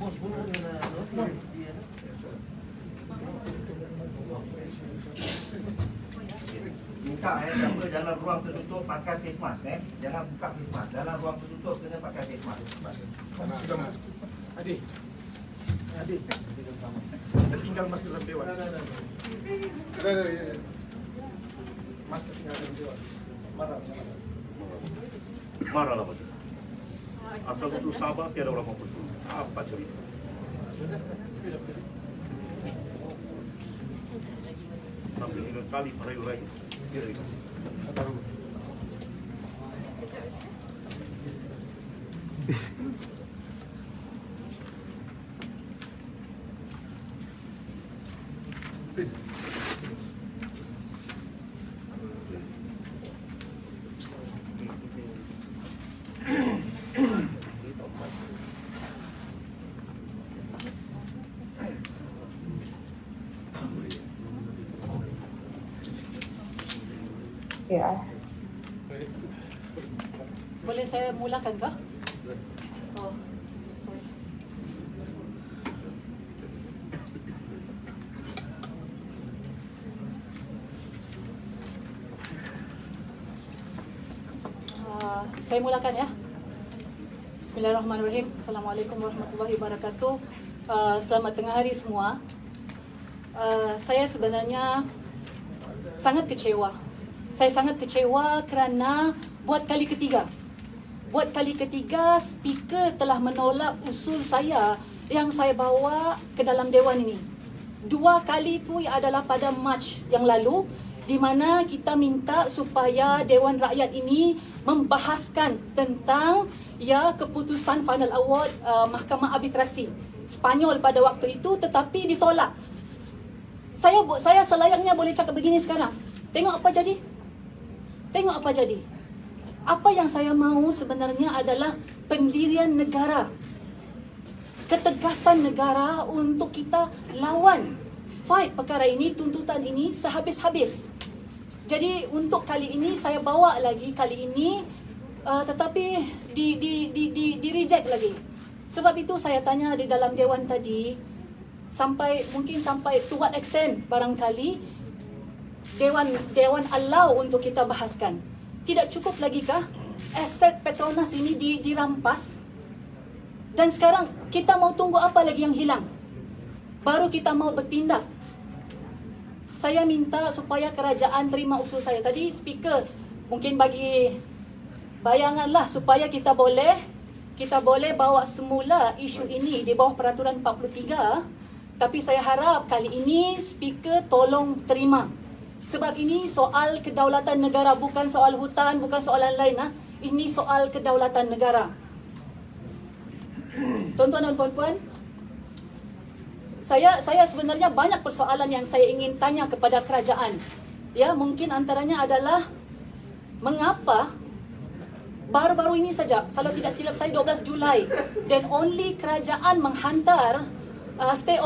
Minta siapa dalam ruang tertutup pakai face mask Jangan buka face mask. Dalam ruang tertutup kena pakai face mask. Sudah mas. Adik. Kita tinggal mas dalam dewan. Ada. Mas tinggal dalam dewan. Marah. Marahlah betul. Asal betul sabar, tiada orang mau betul. Apa cerita? Sampai 3 kali merayu-rayu. Tidak dikasih. Ya. Boleh saya mulakan kah? Oh, sorry. Saya mulakan ya. Bismillahirrahmanirrahim. Assalamualaikum warahmatullahi wabarakatuh. Selamat tengah hari semua. Saya sebenarnya sangat kecewa. Saya sangat kecewa kerana buat kali ketiga speaker telah menolak usul saya yang saya bawa ke dalam dewan ini. 2 kali itu adalah pada Mac yang lalu, di mana kita minta supaya Dewan Rakyat ini membahaskan tentang keputusan final award Mahkamah Arbitrasi Spanyol pada waktu itu, tetapi ditolak. Saya selayaknya boleh cakap begini sekarang. Tengok apa jadi. Apa yang saya mahu sebenarnya adalah pendirian negara. Ketegasan negara untuk kita lawan, fight perkara ini, tuntutan ini sehabis-habis. Jadi untuk kali ini saya bawa lagi tetapi di reject lagi. Sebab itu saya tanya di dalam dewan tadi, mungkin sampai to what extent barangkali Dewan allow untuk kita bahaskan. Tidak cukup lagi kah aset Petronas ini dirampas? Dan sekarang kita mau tunggu apa lagi yang hilang? Baru kita mau bertindak. Saya minta supaya kerajaan terima usul saya. Tadi speaker mungkin bagi bayanganlah supaya kita boleh bawa semula isu ini di bawah peraturan 43. Tapi saya harap kali ini speaker tolong terima. Sebab ini soal kedaulatan negara, bukan soal hutan, bukan soalan lain. Ini soal kedaulatan negara. Tuan-tuan dan puan-puan, saya sebenarnya banyak persoalan yang saya ingin tanya kepada kerajaan. Ya, mungkin antaranya adalah mengapa baru-baru ini saja, kalau tidak silap saya 12 Julai, dan only kerajaan menghantar stay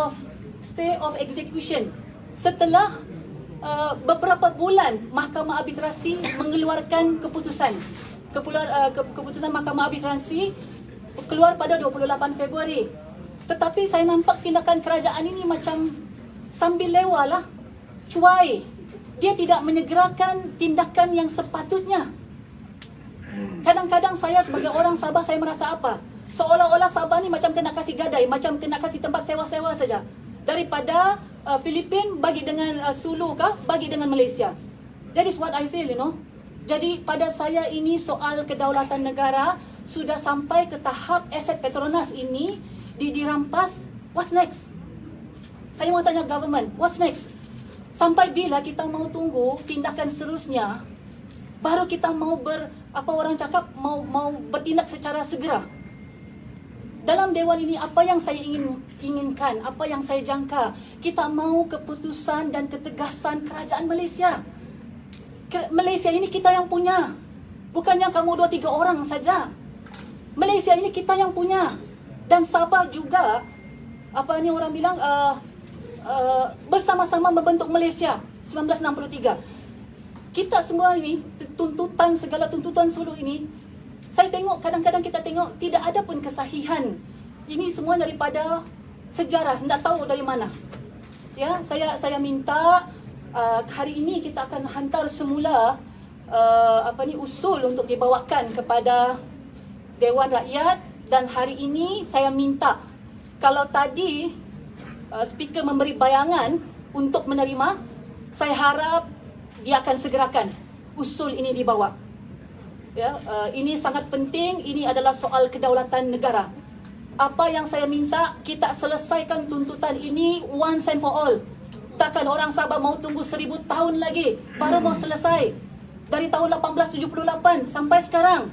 of execution setelah beberapa bulan Mahkamah Arbitrasi mengeluarkan keputusan. Keputusan Mahkamah Arbitrasi keluar pada 28 Februari. Tetapi saya nampak tindakan kerajaan ini macam sambil lewalah, cuai. Dia tidak menyegerakan tindakan yang sepatutnya. Kadang-kadang saya sebagai orang Sabah, saya merasa apa? Seolah-olah Sabah ni macam kena kasih gadai, macam kena kasih tempat sewa-sewa saja. Daripada Filipin bagi dengan Sulu kah, bagi dengan Malaysia. That is what I feel, Jadi pada saya ini soal kedaulatan negara sudah sampai ke tahap aset Petronas ini dirampas. What's next? Saya mau tanya government, what's next? Sampai bila kita mau tunggu tindakan seterusnya, baru kita mau mau bertindak secara segera. Dalam dewan ini apa yang saya inginkan, apa yang saya jangka, kita mau keputusan dan ketegasan kerajaan Malaysia. Malaysia ini kita yang punya, bukannya kamu 2-3 orang saja. Malaysia ini kita yang punya, dan Sabah juga orang bilang bersama-sama membentuk Malaysia 1963. Kita semua ini segala tuntutan Sulu ini, saya tengok kadang-kadang kita tengok tidak ada pun kesahihan Ini semua daripada sejarah, tidak tahu dari mana. Ya, saya minta hari ini kita akan hantar semula usul untuk dibawakan kepada Dewan Rakyat, dan hari ini saya minta, kalau tadi speaker memberi bayangan untuk menerima, saya harap dia akan segerakan usul ini dibawa. Ya, ini sangat penting, ini adalah soal kedaulatan negara. Apa yang saya minta, kita selesaikan tuntutan ini once and for all. Takkan orang Sabah mau tunggu 1000 tahun lagi baru mau selesai. Dari tahun 1878 sampai sekarang.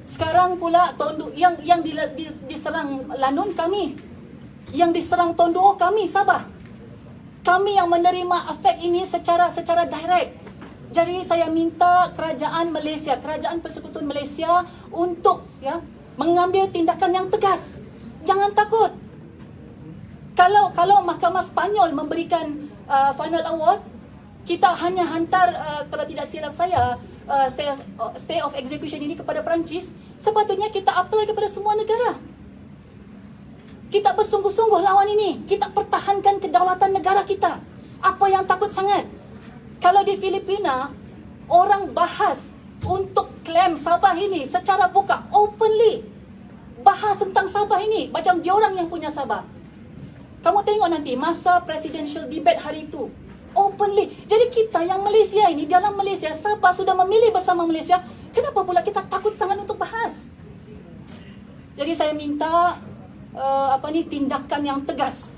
Sekarang pula yang diserang Lanun kami. Yang diserang Tondo kami Sabah. Kami yang menerima efek ini secara direct. Jadi saya minta kerajaan Malaysia, kerajaan Persekutuan Malaysia untuk mengambil tindakan yang tegas. Jangan takut. Kalau Mahkamah Spanyol memberikan final award, kita hanya hantar kalau tidak silap saya stay of execution ini kepada Perancis. Sepatutnya kita apply kepada semua negara. Kita bersungguh-sungguh lawan ini. Kita pertahankan kedaulatan negara kita. Apa yang takut sangat? Kalau di Filipina, orang bahas untuk klaim Sabah ini secara buka, openly. Bahas tentang Sabah ini, macam diorang yang punya Sabah. Kamu tengok nanti, masa presidential debate hari itu, openly. Jadi kita yang Malaysia ini, dalam Malaysia, Sabah sudah memilih bersama Malaysia, kenapa pula kita takut sangat untuk bahas? Jadi saya minta tindakan yang tegas.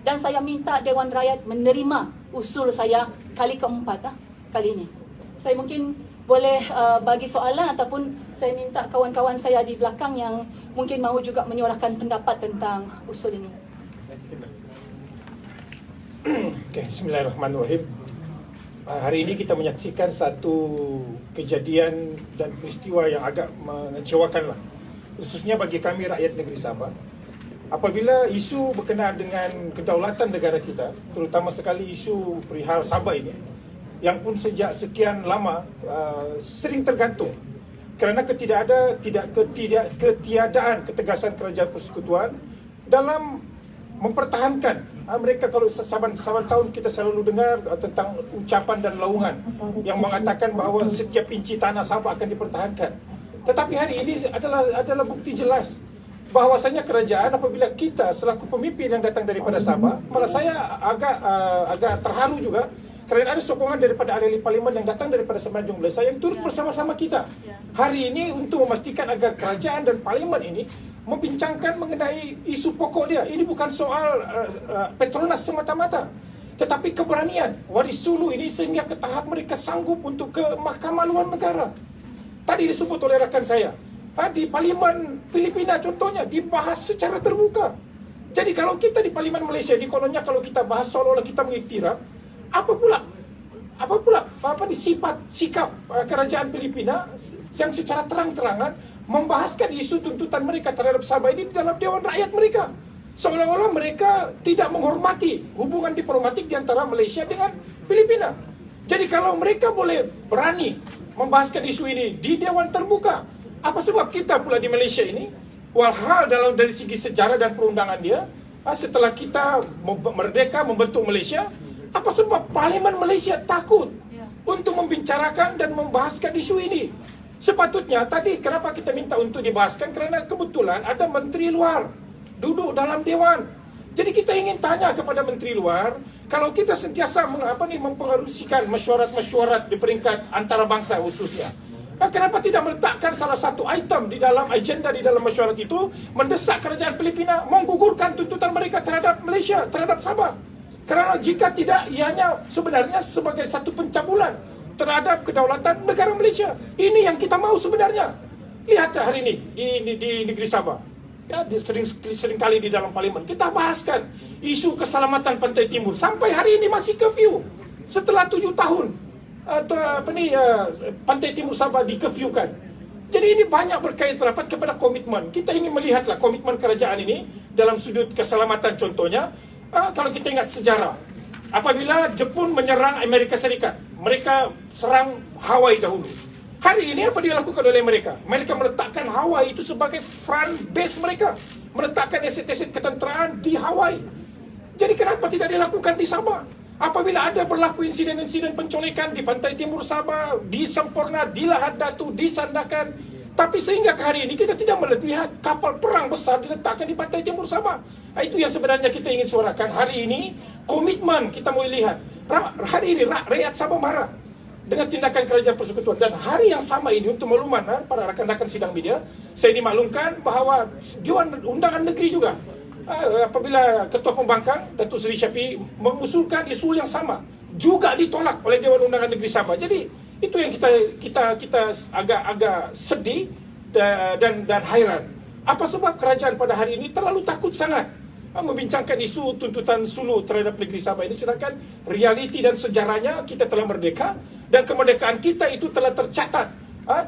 Dan saya minta Dewan Rakyat menerima usul saya kali keempat kali ini. Saya mungkin boleh bagi soalan ataupun saya minta kawan-kawan saya di belakang yang mungkin mahu juga menyuarakan pendapat tentang usul ini. Okay, bismillahirrahmanirrahim. Hari ini kita menyaksikan satu kejadian dan peristiwa yang agak mengecewakan lah, khususnya bagi kami rakyat negeri Sabah. Apabila isu berkenaan dengan kedaulatan negara kita, terutama sekali isu perihal Sabah ini, yang pun sejak sekian lama sering tergantung kerana ketiadaan ketegasan kerajaan persekutuan dalam mempertahankan mereka. Kalau saban tahun kita selalu dengar tentang ucapan dan laungan yang mengatakan bahawa setiap inci tanah Sabah akan dipertahankan. Tetapi hari ini adalah bukti jelas bahawasanya kerajaan, apabila kita selaku pemimpin yang datang daripada Sabah, malah saya agak terharu juga kerana ada sokongan daripada ahli-ahli parlimen yang datang daripada Semenanjung Malaysia yang turut bersama-sama kita hari ini untuk memastikan agar kerajaan dan parlimen ini membincangkan mengenai isu pokok dia. Ini bukan soal Petronas semata-mata, tetapi keberanian waris Sulu ini sehingga ke tahap mereka sanggup untuk ke Mahkamah Luar Negara. Tadi disebut oleh rakan saya, di Parlimen Filipina contohnya dibahas secara terbuka. Jadi kalau kita di Parlimen Malaysia, di kononnya kalau kita bahas seolah-olah kita mengiktiraf, apa pula sikap kerajaan Filipina yang secara terang-terangan membahaskan isu tuntutan mereka terhadap Sabah ini di dalam Dewan Rakyat mereka, seolah-olah mereka tidak menghormati hubungan diplomatik di antara Malaysia dengan Filipina. Jadi kalau mereka boleh berani membahaskan isu ini di Dewan terbuka, apa sebab kita pula di Malaysia ini, walhal dari segi sejarah dan perundangan dia, setelah kita merdeka membentuk Malaysia, apa sebab Parlimen Malaysia takut untuk membicarakan dan membahaskan isu ini? Sepatutnya tadi kenapa kita minta untuk dibahaskan, kerana kebetulan ada menteri luar duduk dalam Dewan. Jadi kita ingin tanya kepada menteri luar, kalau kita sentiasa mempengarusikan mesyuarat-mesyuarat di peringkat antarabangsa khususnya, kenapa tidak meletakkan salah satu item di dalam agenda di dalam mesyuarat itu mendesak kerajaan Filipina menggugurkan tuntutan mereka terhadap Malaysia, terhadap Sabah? Kerana jika tidak, ianya sebenarnya sebagai satu pencabulan terhadap kedaulatan negara Malaysia. Ini yang kita mahu sebenarnya. Lihat hari ini di negeri Sabah, sering kali di dalam parlimen kita bahaskan isu keselamatan pantai timur. Sampai hari ini masih curfew setelah 7 tahun pantai timur Sabah di-curfewkan. Jadi ini banyak berkait rapat kepada komitmen. Kita ingin melihatlah komitmen kerajaan ini dalam sudut keselamatan. Contohnya, kalau kita ingat sejarah, apabila Jepun menyerang Amerika Serikat, mereka serang Hawaii dahulu. Hari ini apa dilakukan oleh mereka? Mereka meletakkan Hawaii itu sebagai front base mereka, meletakkan aset-aset ketenteraan di Hawaii. Jadi kenapa tidak dilakukan di Sabah? Apabila ada berlaku insiden-insiden penculikan di pantai timur Sabah, di Semporna, di Lahad Datu, di Sandakan, tapi sehingga ke hari ini kita tidak melihat kapal perang besar diletakkan di pantai timur Sabah. Itu yang sebenarnya kita ingin suarakan. Hari ini komitmen kita mau lihat. Hari ini rakyat Sabah marah dengan tindakan kerajaan persekutuan. Dan hari yang sama ini untuk makluman para rakan-rakan sidang media, saya dimaklumkan bahawa Dewan Undangan Negeri juga apabila Ketua Pembangkang Datuk Seri Syafiee mengusulkan isu yang sama juga ditolak oleh Dewan Undangan Negeri Sabah. Jadi itu yang kita agak sedih dan hairan. Apa sebab kerajaan pada hari ini terlalu takut sangat membincangkan isu tuntutan Sulu terhadap negeri Sabah ini, sedangkan realiti dan sejarahnya kita telah merdeka dan kemerdekaan kita itu telah tercatat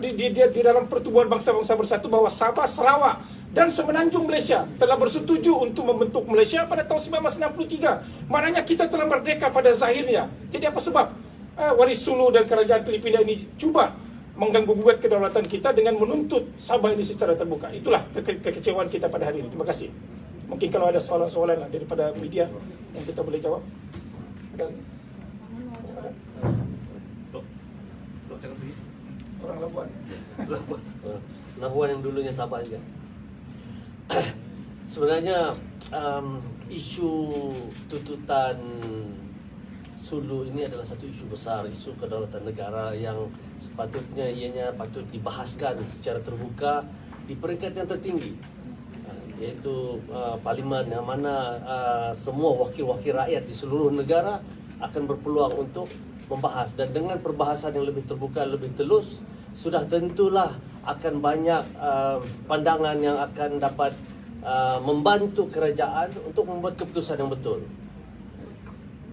di dalam Pertubuhan Bangsa-Bangsa Bersatu bahwa Sabah, Sarawak dan Semenanjung Malaysia telah bersetuju untuk membentuk Malaysia pada tahun 1963. Maknanya kita telah merdeka pada zahirnya. Jadi apa sebab waris Sulu dan kerajaan Filipina ini cuba mengganggu-gugat kedaulatan kita dengan menuntut Sabah ini secara terbuka? Itulah kekecewaan kita pada hari ini. Terima kasih. Mungkin kalau ada soalan-soalan daripada media yang kita boleh jawab. Orang Labuan. Labuan yang dulunya Sabah juga. Sebenarnya isu tuntutan Sulu ini adalah satu isu besar, isu kedaulatan negara yang sepatutnya ianya patut dibahaskan secara terbuka di peringkat yang tertinggi, iaitu parlimen, yang mana semua wakil-wakil rakyat di seluruh negara akan berpeluang untuk membahas. Dan dengan perbahasan yang lebih terbuka, lebih telus, sudah tentulah akan banyak pandangan yang akan dapat membantu kerajaan untuk membuat keputusan yang betul.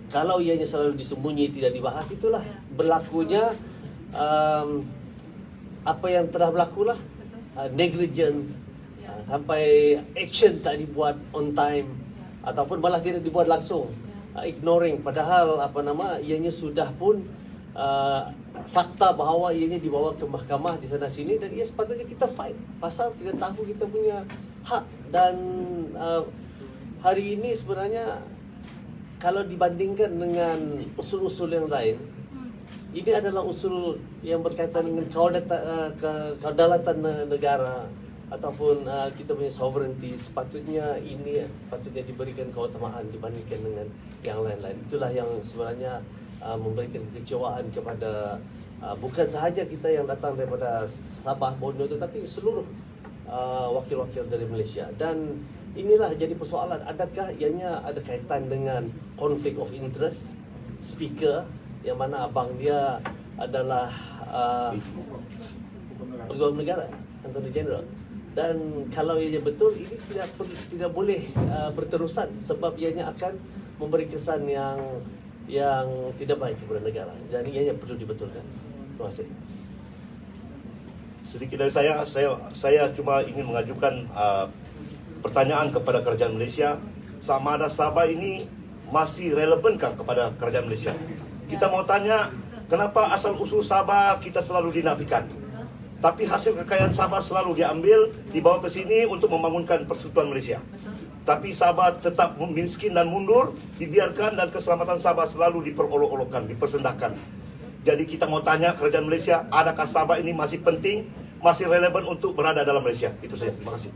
Kalau ianya selalu disembunyi, tidak dibahas, itulah berlakunya apa yang telah berlaku lah, negligence, sampai action tak dibuat on time ataupun malah tidak dibuat langsung, ignoring, padahal ianya sudah pun fakta bahawa ianya dibawa ke mahkamah di sana sini, dan ia sepatutnya kita fight pasal kita tahu kita punya hak. Dan hari ini sebenarnya kalau dibandingkan dengan usul-usul yang lain, ini adalah usul yang berkaitan dengan kedaulatan negara ataupun kita punya sovereignty. Sepatutnya ini patutnya diberikan keutamaan dibandingkan dengan yang lain-lain. Itulah yang sebenarnya memberikan kekecewaan kepada bukan sahaja kita yang datang daripada Sabah, Borneo, tetapi seluruh wakil-wakil dari Malaysia. Dan inilah jadi persoalan, adakah ianya ada kaitan dengan conflict of interest speaker, yang mana abang dia adalah pegawai negara, Attorney General. Dan kalau ianya betul, ini tidak boleh berterusan, sebab ianya akan memberi kesan yang tidak baik kepada negara, dan ianya perlu dibetulkan. Terima kasih. Sedikit dari saya cuma ingin mengajukan pertanyaan kepada kerajaan Malaysia, sama ada Sabah ini masih relevankah kepada kerajaan Malaysia? Kita mau tanya, kenapa asal-usul Sabah kita selalu dinafikan, tapi hasil kekayaan Sabah selalu diambil, dibawa ke sini untuk membangunkan persekutuan Malaysia. Tapi Sabah tetap miskin dan mundur, dibiarkan, dan keselamatan Sabah selalu diperolok-olokkan, dipersendahkan. Jadi kita mau tanya kerajaan Malaysia, adakah Sabah ini masih penting, masih relevan untuk berada dalam Malaysia? Itu saja. Terima kasih.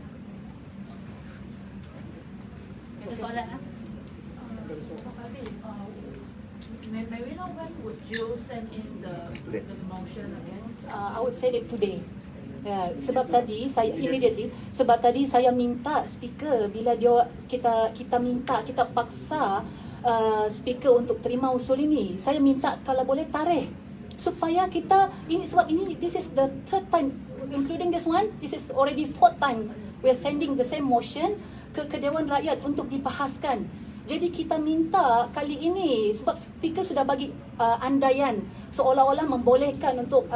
Ada soalan lah. May we know when would you send in the motion again? I would say it today. Sebab tadi saya minta speaker, bila kita paksa speaker untuk terima usul ini, saya minta kalau boleh tarikh supaya kita ini, sebab ini this is the third time, including this one, this is already fourth time we are sending the same motion ke Dewan Rakyat untuk dibahaskan. Jadi kita minta kali ini, sebab speaker sudah bagi andaian seolah-olah membolehkan untuk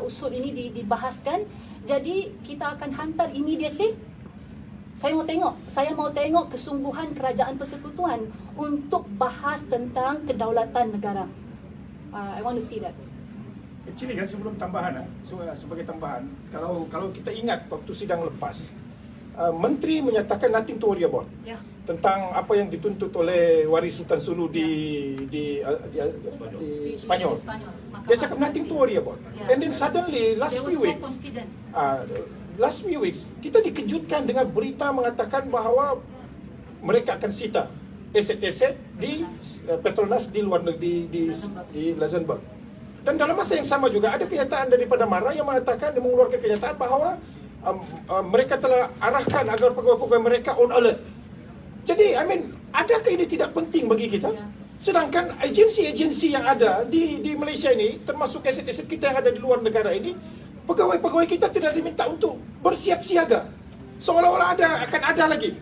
usul ini dibahaskan. Jadi kita akan hantar immediately. Saya mau tengok kesungguhan kerajaan persekutuan untuk bahas tentang kedaulatan negara. I want to see that. Actually kan sebelum tambahan, sebagai tambahan, kalau kita ingat waktu sidang lepas, Menteri menyatakan nothing to worry about Ya. tentang apa yang dituntut oleh waris Sultan Sulu di Spanyol. Dia cakap nothing to worry about. Yeah. And then suddenly They last were few so weeks, confident. last few weeks kita dikejutkan dengan berita mengatakan bahawa mereka akan sita aset-aset di Petronas di luar negeri di Luxembourg. Dan dalam masa yang sama juga ada kenyataan daripada MARA yang mengatakan dan mengeluarkan kenyataan bahawa mereka telah arahkan agar pegawai-pegawai mereka on alert. Jadi, adakah ini tidak penting bagi kita? Sedangkan agensi-agensi yang ada di Malaysia ini, termasuk aset-aset kita yang ada di luar negara ini, pegawai-pegawai kita tidak diminta untuk bersiap siaga. Seolah-olah akan ada lagi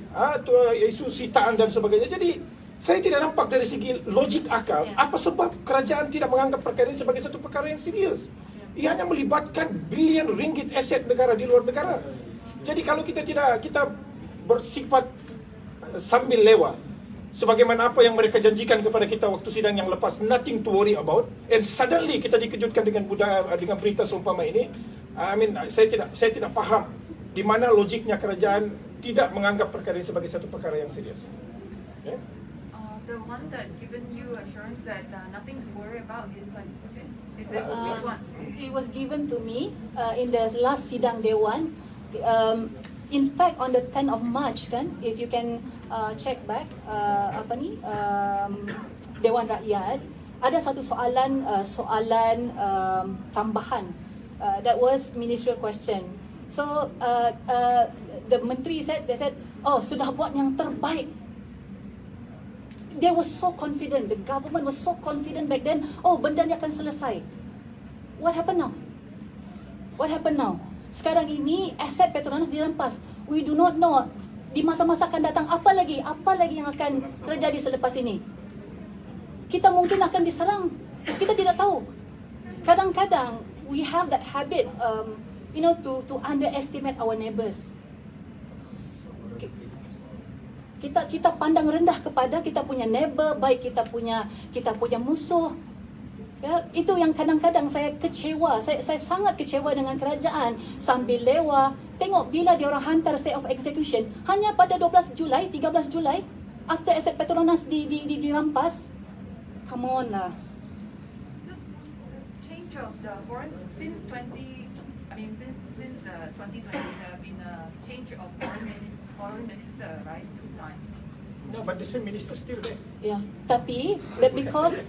isu sitaan dan sebagainya. Jadi, saya tidak nampak dari segi logik akal apa sebab kerajaan tidak menganggap perkara ini sebagai satu perkara yang serius. Ia hanya melibatkan bilion ringgit aset negara di luar negara. Jadi kalau kita bersifat sambil lewat, sebagaimana apa yang mereka janjikan kepada kita waktu sidang yang lepas, nothing to worry about, and suddenly kita dikejutkan dengan berita seumpama ini. Saya tidak faham di mana logiknya kerajaan tidak menganggap perkara ini sebagai satu perkara yang serius. Yeah? The one that given you assurance that nothing to worry about is like, is it which one? It was given to me in the last sidang Dewan. In fact, on the 10th of March kan, if you can check back Dewan Rakyat, ada satu soalan tambahan. That was ministerial question. So the menteri they said, oh sudah buat yang terbaik. They were so confident. The government was so confident back then. Oh, benda ni akan selesai. What happened now? What happened now? Sekarang ini aset Petronas dirampas. We do not know di masa-masa akan datang apa lagi yang akan terjadi selepas ini. Kita mungkin akan diserang. Kita tidak tahu. Kadang-kadang we have that habit, to underestimate our neighbors. Kita pandang rendah kepada kita punya neighbor, baik kita punya musuh. Ya, itu yang kadang-kadang saya kecewa. Saya sangat kecewa dengan kerajaan sambil lewa. Tengok bila dia orang hantar state of execution hanya pada 12 Julai, 13 Julai after aset Petronas dirampas. Come on lah. The change of the foreign since 2020 there have been a change of foreign minister, right? 2 times. No, but the same minister still there. Ya, tapi because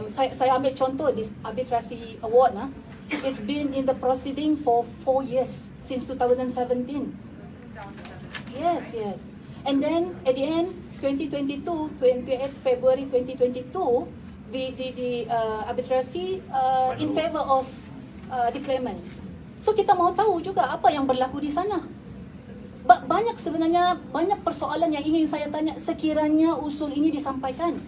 saya ambil contoh this arbitrasi award it's been in the proceeding for 4 years since 2017. Yes. And then at the end 28 February 2022 the arbitrasi in favor of the claimant. So kita mau tahu juga apa yang berlaku di sana. Banyak persoalan yang ingin saya tanya sekiranya usul ini disampaikan,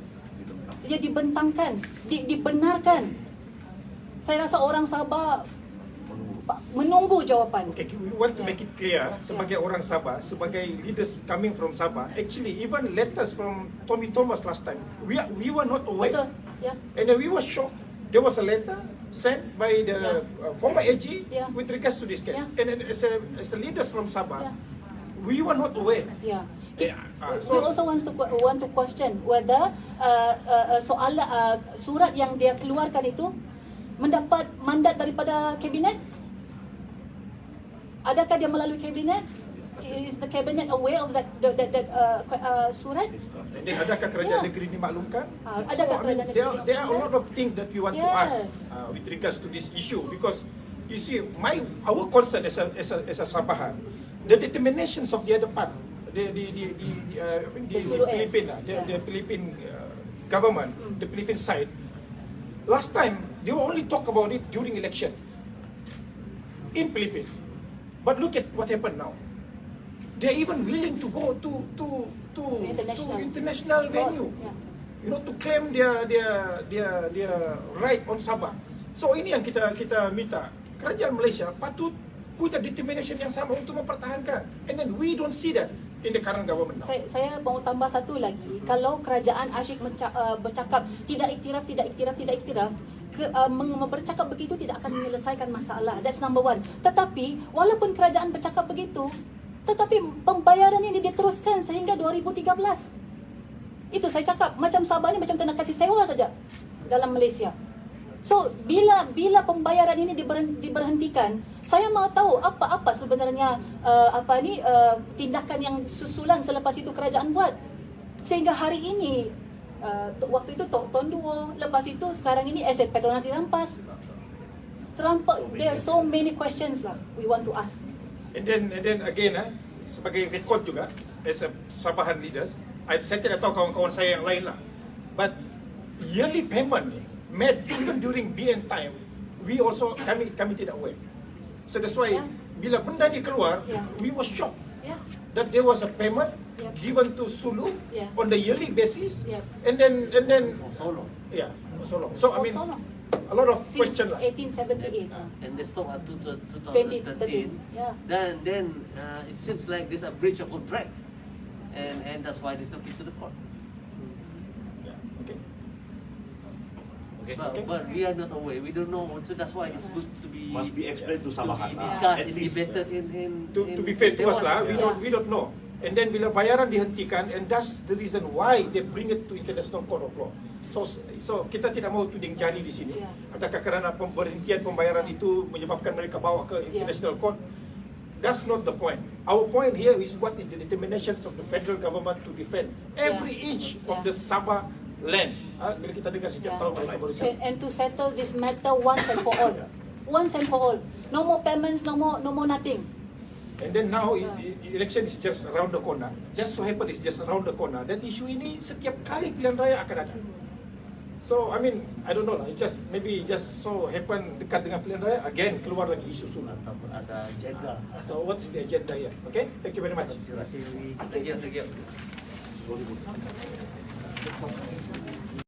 dia dibentangkan, dibenarkan. Saya rasa orang Sabah menunggu jawapan. Okay, we want to make it clear sebagai orang Sabah, sebagai leaders coming from Sabah, actually even letters from Tommy Thomas last time, we were not aware. Betul, ya. And then we were shocked. There was a letter sent by the former AG with regards to this case. Yeah. And then as a leaders from Sabah, we were not aware. Yeah. So- We also want to question whether soal surat yang dia keluarkan itu mendapat mandat daripada kabinet. Adakah dia melalui kabinet? Is the cabinet aware of that surat? And then adakah kerajaan negeri dimaklumkan? Adakah kerajaan negeri There are a lot of things that we want to Yes. ask with regards to this issue, because you see, our concern as a Sabahan, the determinations of the other part, the Sulu S. Philippine, the Philippine government, the Philippine side. Last time they only talk about it during election in Philippines, but look at what happened now. They're even willing to go to international venue, to claim their right on Sabah. So ini yang kita minta, kerajaan Malaysia patut punya determination yang sama untuk mempertahankan. And then we don't see that in the current government now. Saya mau tambah satu lagi. Kalau kerajaan asyik bercakap tidak iktiraf, bercakap begitu tidak akan menyelesaikan masalah. That's number one. Tetapi walaupun kerajaan bercakap begitu, tetapi pembayaran ini diteruskan sehingga 2013. Itu saya cakap, macam Sabah ni macam kena kasih sewa saja dalam Malaysia. So bila pembayaran ini diberhentikan, saya mau tahu apa sebenarnya tindakan yang susulan selepas itu kerajaan buat. Sehingga hari ini waktu itu Ton Duo, lepas itu sekarang ini aset Petronas dirampas. There are so many questions lah we want to ask. And then again, sebagai rekod juga, as a Sabahan leaders, saya tidak tahu kawan-kawan saya yang lain lah. But yearly payment ni, made even during BN time, kami tidak aware. So that's why bila benda ni keluar, we were shocked that there was a payment given to Sulu on the yearly basis, and then For so long. for so long. So I mean, a lot of Since question lah. 1878. And they stopped at 2013. 2013. Yeah. Then it seems like there's a breach of contract, and that's why they took it to the court. Yeah, okay. But we are not aware. We don't know. So that's why it's good to be Must be explained to Sabahan. discussed At and least. debated in To be fair to us Dewan. lah, we don't know. And then bila bayaran dihentikan, and that's the reason why they bring it to International Court of Law. So kita tidak mau tuding jari di sini. Adakah kerana pemberhentian pembayaran itu menyebabkan mereka bawa ke International Court? That's not the point. Our point here is what is the determinations of the federal government to defend every inch of the Sabah land. Bila kita dengar setiap tahun mereka baru And to settle this matter once and for all. Once and for all. No more payments, no more nothing. And then now election is just around the corner. Just so happen it's just around the corner. Dan isu ini setiap kali pilihan raya akan ada. So I mean, I don't know lah. It just so happen dekat dengan pilihan raya again keluar lagi isu sunan. Ataupun ada agenda. So what's the agenda here? Okay, thank you very much. Thank you.